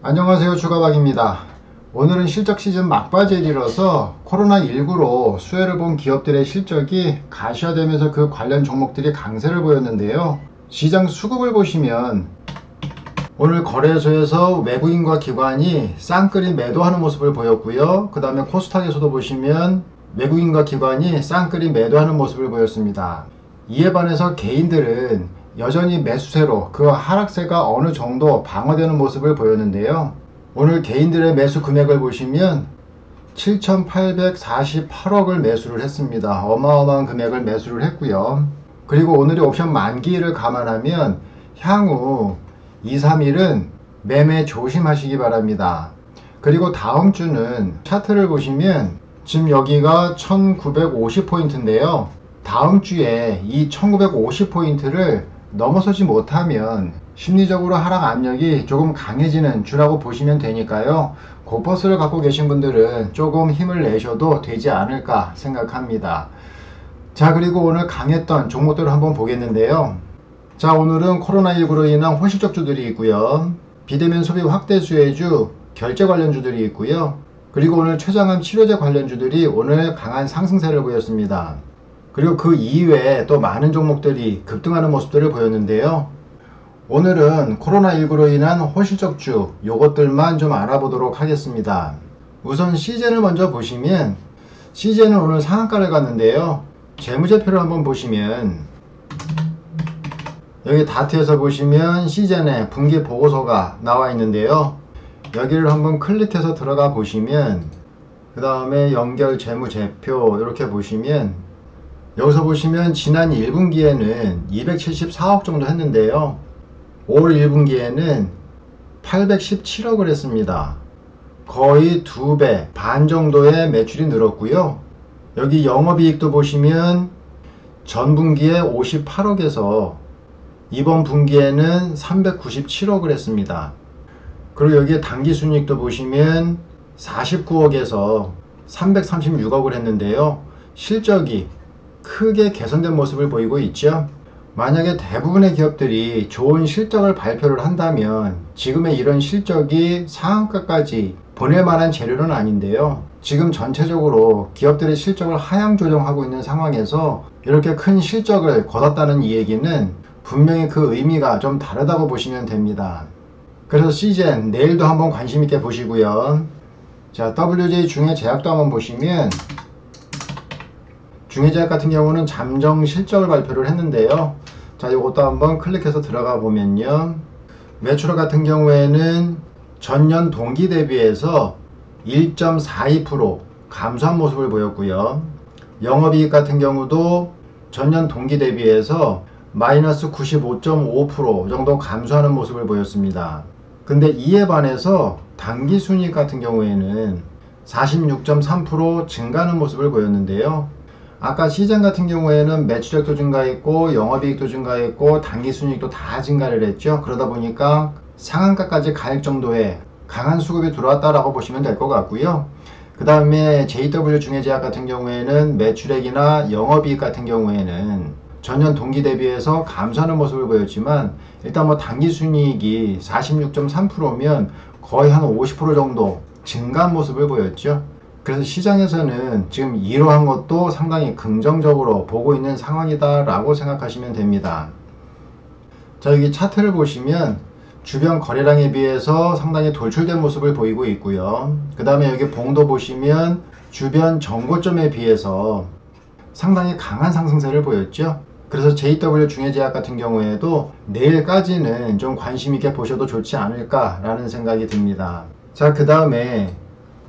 안녕하세요, 주가박입니다. 오늘은 실적 시즌 막바지이라서 코로나19로 수혜를 본 기업들의 실적이 가시화되면서 그 관련 종목들이 강세를 보였는데요. 시장 수급을 보시면 오늘 거래소에서 외국인과 기관이 쌍끌이 매도하는 모습을 보였고요. 그 다음에 코스닥에서도 보시면 외국인과 기관이 쌍끌이 매도하는 모습을 보였습니다. 이에 반해서 개인들은 여전히 매수세로 그 하락세가 어느 정도 방어되는 모습을 보였는데요. 오늘 개인들의 매수 금액을 보시면 7,848억을 매수를 했습니다. 어마어마한 금액을 매수를 했고요. 그리고 오늘이 옵션 만기일을 감안하면 향후 2, 3일은 매매 조심하시기 바랍니다. 그리고 다음 주는 차트를 보시면 지금 여기가 1950포인트인데요. 다음 주에 이 1950포인트를 넘어서지 못하면 심리적으로 하락 압력이 조금 강해지는 주라고 보시면 되니까요. 고퍼스를 갖고 계신 분들은 조금 힘을 내셔도 되지 않을까 생각합니다. 자, 그리고 오늘 강했던 종목들을 한번 보겠는데요. 자, 오늘은 코로나19로 인한 호실적주들이 있고요. 비대면 소비 확대 수혜주, 결제 관련주들이 있고요. 그리고 오늘 최장암 치료제 관련주들이 오늘 강한 상승세를 보였습니다. 그리고 그 이외에 또 많은 종목들이 급등하는 모습들을 보였는데요. 오늘은 코로나19로 인한 호실적주 요것들만 좀 알아보도록 하겠습니다. 우선 시젠을 먼저 보시면 시젠은 오늘 상한가를 갔는데요. 재무제표를 한번 보시면 여기 다트에서 보시면 시젠의 분기 보고서가 나와 있는데요. 여기를 한번 클릭해서 들어가 보시면 그 다음에 연결 재무제표 이렇게 보시면 여기서 보시면 지난 1분기에는 274억 정도 했는데요. 올 1분기에는 817억을 했습니다. 거의 2배 반 정도의 매출이 늘었고요. 여기 영업이익도 보시면 전 분기에 58억에서 이번 분기에는 397억을 했습니다. 그리고 여기에 당기순이익도 보시면 49억에서 336억을 했는데요. 실적이 크게 개선된 모습을 보이고 있죠. 만약에 대부분의 기업들이 좋은 실적을 발표를 한다면 지금의 이런 실적이 상한가까지 보낼 만한 재료는 아닌데요. 지금 전체적으로 기업들의 실적을 하향 조정하고 있는 상황에서 이렇게 큰 실적을 거뒀다는 이 얘기는 분명히 그 의미가 좀 다르다고 보시면 됩니다. 그래서 시젠 내일도 한번 관심 있게 보시고요. 자, WJ 중해제약도 한번 보시면 중해제약 같은 경우는 잠정 실적을 발표를 했는데요. 자, 이것도 한번 클릭해서 들어가 보면요. 매출 같은 경우에는 전년 동기 대비해서 1.42% 감소한 모습을 보였고요. 영업이익 같은 경우도 전년 동기 대비해서 마이너스 95.5% 정도 감소하는 모습을 보였습니다. 근데 이에 반해서 당기순이익 같은 경우에는 46.3% 증가하는 모습을 보였는데요. 아까 시장 같은 경우에는 매출액도 증가했고 영업이익도 증가했고 당기순이익도 다 증가를 했죠. 그러다 보니까 상한가까지 갈 정도의 강한 수급이 들어왔다라고 보시면 될 것 같고요. 그 다음에 JW 중해제약 같은 경우에는 매출액이나 영업이익 같은 경우에는 전년 동기 대비해서 감소하는 모습을 보였지만 일단 뭐 당기순이익이 46.3%면 거의 한 50% 정도 증가한 모습을 보였죠. 그래서 시장에서는 지금 이러한 것도 상당히 긍정적으로 보고 있는 상황이다 라고 생각하시면 됩니다. 자, 여기 차트를 보시면 주변 거래량에 비해서 상당히 돌출된 모습을 보이고 있고요. 그 다음에 여기 봉도 보시면 주변 정고점에 비해서 상당히 강한 상승세를 보였죠. 그래서 JW 중해제약 같은 경우에도 내일까지는 좀 관심 있게 보셔도 좋지 않을까 라는 생각이 듭니다. 자, 그 다음에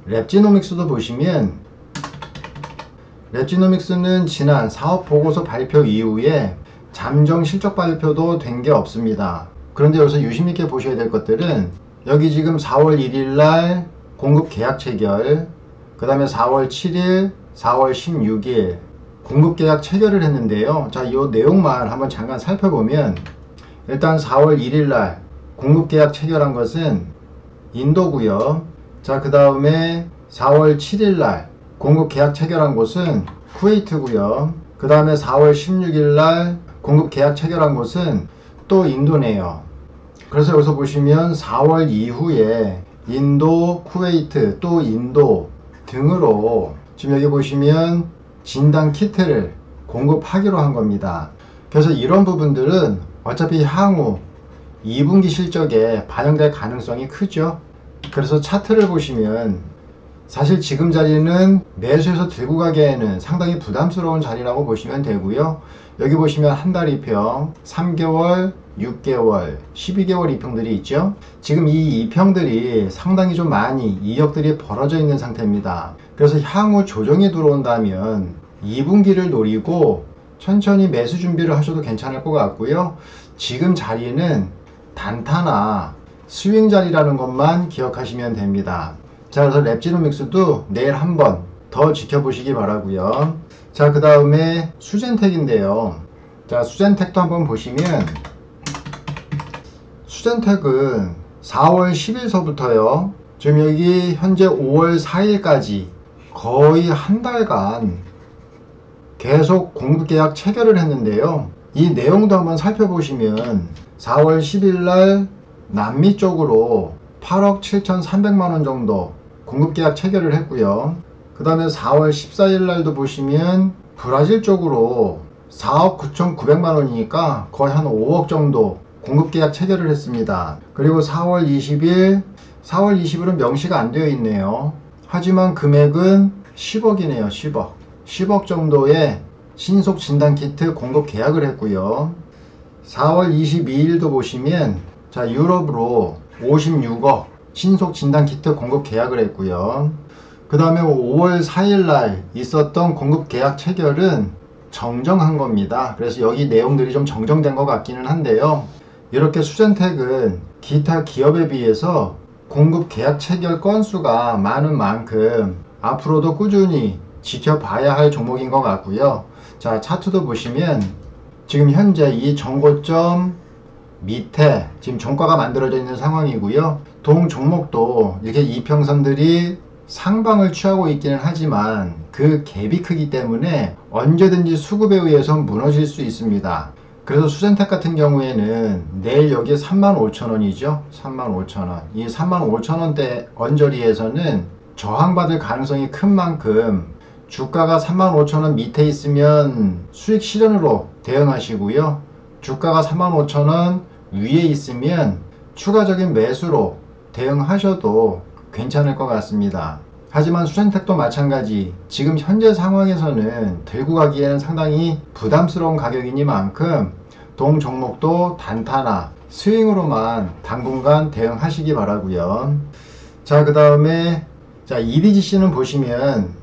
랩지노믹스도 보시면 랩지노믹스는 지난 사업보고서 발표 이후에 잠정 실적 발표도 된 게 없습니다. 그런데 여기서 유심있게 보셔야 될 것들은 여기 지금 4월 1일날 공급 계약 체결, 그 다음에 4월 7일, 4월 16일 공급 계약 체결을 했는데요. 자, 이 내용만 한번 잠깐 살펴보면 일단 4월 1일날 공급 계약 체결한 것은 인도고요. 자, 그 다음에 4월 7일날 공급 계약 체결한 곳은 쿠웨이트고요. 그 다음에 4월 16일날 공급 계약 체결한 곳은 또 인도네요. 그래서 여기서 보시면 4월 이후에 인도, 쿠웨이트, 또 인도 등으로 지금 여기 보시면 진단 키트를 공급하기로 한 겁니다. 그래서 이런 부분들은 어차피 향후 2분기 실적에 반영될 가능성이 크죠. 그래서 차트를 보시면 사실 지금 자리는 매수해서 들고 가기에는 상당히 부담스러운 자리라고 보시면 되고요. 여기 보시면 한 달 이평, 3개월, 6개월, 12개월 이평들이 있죠. 지금 이 이평들이 상당히 좀 많이 이력들이 벌어져 있는 상태입니다. 그래서 향후 조정이 들어온다면 2분기를 노리고 천천히 매수 준비를 하셔도 괜찮을 것 같고요. 지금 자리는 단타나 스윙 자리라는 것만 기억하시면 됩니다. 자, 그래서 랩지노믹스도 내일 한번 더 지켜보시기 바라고요. 자, 그 다음에 수젠텍인데요. 자, 수젠텍도 한번 보시면 수젠텍은 4월 10일서부터요 지금 여기 현재 5월 4일까지 거의 한 달간 계속 공급계약 체결을 했는데요. 이 내용도 한번 살펴보시면 4월 10일날 남미 쪽으로 8억 7,300만원 정도 공급계약 체결을 했고요. 그 다음에 4월 14일 날도 보시면 브라질 쪽으로 4억 9,900만원이니까 거의 한 5억 정도 공급계약 체결을 했습니다. 그리고 4월 20일, 은 명시가 안 되어 있네요. 하지만 금액은 10억이네요. 10억 정도의 신속 진단키트 공급 계약을 했고요. 4월 22일도 보시면 자, 유럽으로 56억 신속 진단키트 공급 계약을 했고요. 그 다음에 5월 4일날 있었던 공급 계약 체결은 정정한 겁니다. 그래서 여기 내용들이 좀 정정된 것 같기는 한데요. 이렇게 수젠텍은 기타 기업에 비해서 공급 계약 체결 건수가 많은 만큼 앞으로도 꾸준히 지켜봐야 할 종목인 것 같고요. 자, 차트도 보시면 지금 현재 이 정고점 밑에 지금 종가가 만들어져 있는 상황이고요. 동 종목도 이렇게 이평선들이 상방을 취하고 있기는 하지만 그 갭이 크기 때문에 언제든지 수급에 의해서 무너질 수 있습니다. 그래서 수젠텍 같은 경우에는 내일 여기에 35,000원이죠. 35,000원. 이 35,000원대 언저리에서는 저항받을 가능성이 큰 만큼 주가가 35,000원 밑에 있으면 수익 실현으로 대응하시고요. 주가가 35,000원 위에 있으면 추가적인 매수로 대응하셔도 괜찮을 것 같습니다. 하지만 수젠텍도 마찬가지 지금 현재 상황에서는 들고 가기에는 상당히 부담스러운 가격이니만큼 동 종목도 단타나 스윙으로만 당분간 대응하시기 바라고요. 자, 그 다음에 자, EDGC는 보시면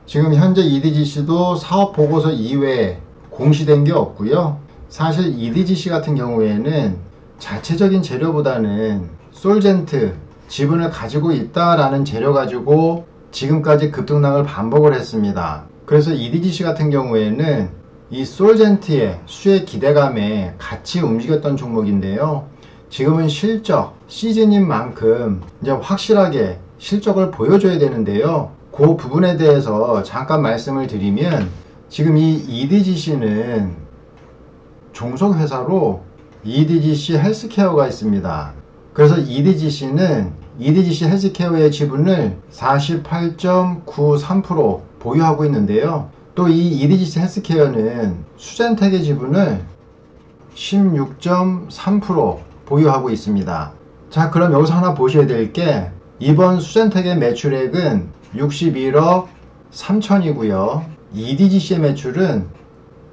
지금 현재 EDGC도 사업 보고서 이외에 공시된 게 없고요. 사실 EDGC 같은 경우에는 자체적인 재료보다는 솔젠트 지분을 가지고 있다라는 재료 가지고 지금까지 급등락을 반복을 했습니다. 그래서 EDGC 같은 경우에는 이 솔젠트의 수혜 기대감에 같이 움직였던 종목인데요. 지금은 실적 시즌인 만큼 이제 확실하게 실적을 보여줘야 되는데요. 그 부분에 대해서 잠깐 말씀을 드리면 지금 이 EDGC는 종속회사로 EDGC 헬스케어가 있습니다. 그래서 EDGC는 EDGC 헬스케어의 지분을 48.93% 보유하고 있는데요. 또 이 EDGC 헬스케어는 수젠텍의 지분을 16.3% 보유하고 있습니다. 자, 그럼 여기서 하나 보셔야 될 게 이번 수젠텍의 매출액은 61억 3천이고요. EDGC의 매출은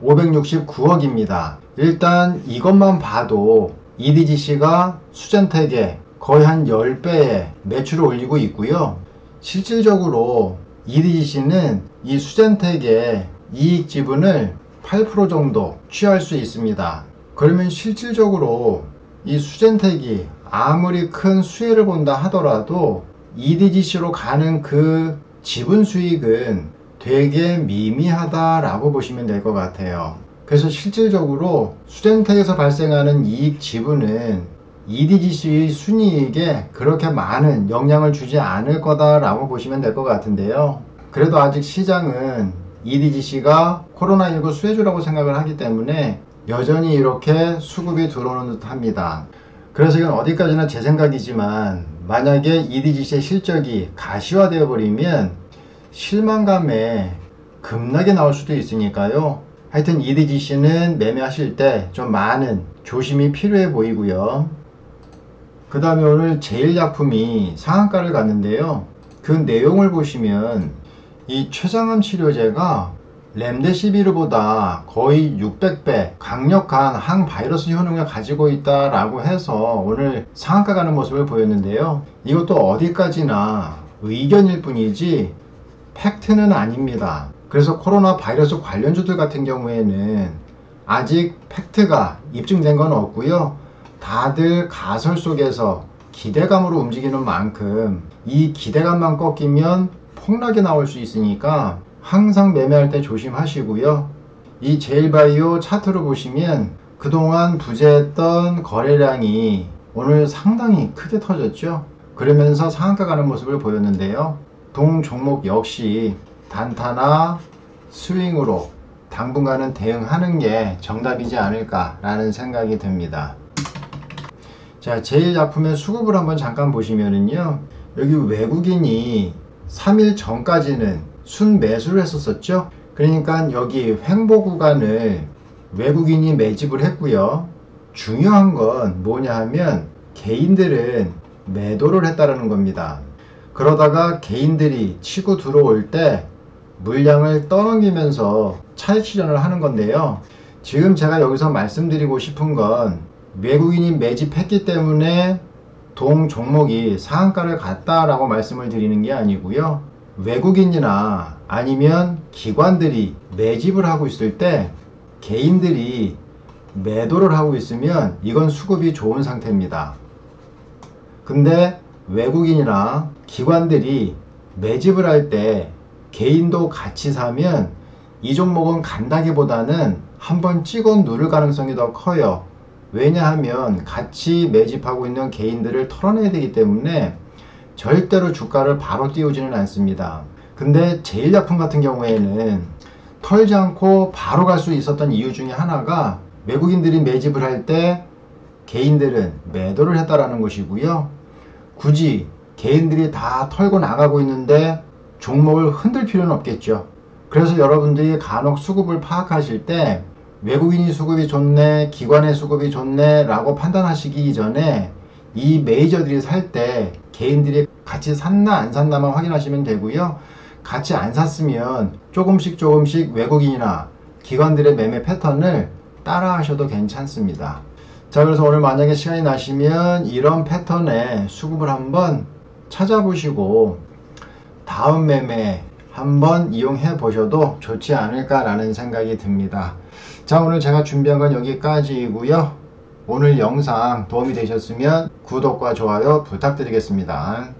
569억입니다. 일단 이것만 봐도 EDGC가 수젠텍에 거의 한 10배의 매출을 올리고 있고요. 실질적으로 EDGC는 이 수젠텍의 이익 지분을 8% 정도 취할 수 있습니다. 그러면 실질적으로 이 수젠텍이 아무리 큰 수혜를 본다 하더라도 EDGC로 가는 그 지분 수익은 되게 미미하다라고 보시면 될 것 같아요. 그래서 실질적으로 수젠텍에서 발생하는 이익 지분은 EDGC의 순이익에 그렇게 많은 영향을 주지 않을 거다라고 보시면 될 것 같은데요. 그래도 아직 시장은 EDGC가 코로나19 수혜주라고 생각을 하기 때문에 여전히 이렇게 수급이 들어오는 듯 합니다. 그래서 이건 어디까지나 제 생각이지만 만약에 EDGC의 실적이 가시화되어 버리면 실망감에 급락이 나올 수도 있으니까요. 하여튼 EDGC는 매매하실 때 좀 많은 조심이 필요해 보이고요. 그 다음에 오늘 제일약품이 상한가를 갔는데요. 그 내용을 보시면 이 췌장암 치료제가 렘데시비르보다 거의 600배 강력한 항바이러스 효능을 가지고 있다라고 해서 오늘 상한가 가는 모습을 보였는데요. 이것도 어디까지나 의견일 뿐이지 팩트는 아닙니다. 그래서 코로나 바이러스 관련주들 같은 경우에는 아직 팩트가 입증된 건 없고요. 다들 가설 속에서 기대감으로 움직이는 만큼 이 기대감만 꺾이면 폭락이 나올 수 있으니까 항상 매매할 때 조심하시고요. 이 제일바이오 차트로 보시면 그동안 부재했던 거래량이 오늘 상당히 크게 터졌죠. 그러면서 상한가 가는 모습을 보였는데요. 동 종목 역시 단타나 스윙으로 당분간은 대응하는 게 정답이지 않을까라는 생각이 듭니다. 자, 제일약품의 수급을 한번 잠깐 보시면은요. 여기 외국인이 3일 전까지는 순매수를 했었죠. 그러니까 여기 횡보 구간을 외국인이 매집을 했고요. 중요한 건 뭐냐 하면 개인들은 매도를 했다라는 겁니다. 그러다가 개인들이 치고 들어올 때 물량을 떠넘기면서 차익 실현을 하는 건데요. 지금 제가 여기서 말씀드리고 싶은 건 외국인이 매집했기 때문에 동 종목이 상한가를 갔다라고 말씀을 드리는 게 아니고요. 외국인이나 아니면 기관들이 매집을 하고 있을 때 개인들이 매도를 하고 있으면 이건 수급이 좋은 상태입니다. 근데 외국인이나 기관들이 매집을 할 때 개인도 같이 사면 이 종목은 간다기보다는 한번 찍어 누를 가능성이 더 커요. 왜냐하면 같이 매집하고 있는 개인들을 털어내야 되기 때문에 절대로 주가를 바로 띄우지는 않습니다. 근데 제일약품 같은 경우에는 털지 않고 바로 갈 수 있었던 이유 중에 하나가 외국인들이 매집을 할 때 개인들은 매도를 했다라는 것이고요. 굳이 개인들이 다 털고 나가고 있는데 종목을 흔들 필요는 없겠죠. 그래서 여러분들이 간혹 수급을 파악하실 때 외국인이 수급이 좋네, 기관의 수급이 좋네 라고 판단하시기 전에 이 메이저들이 살 때 개인들이 같이 샀나 안 샀나만 확인하시면 되고요. 같이 안 샀으면 조금씩 외국인이나 기관들의 매매 패턴을 따라 하셔도 괜찮습니다. 자, 그래서 오늘 만약에 시간이 나시면 이런 패턴의 수급을 한번 찾아보시고 다음 매매 한번 이용해 보셔도 좋지 않을까라는 생각이 듭니다. 자, 오늘 제가 준비한 건 여기까지이고요. 오늘 영상 도움이 되셨으면 구독과 좋아요 부탁드리겠습니다.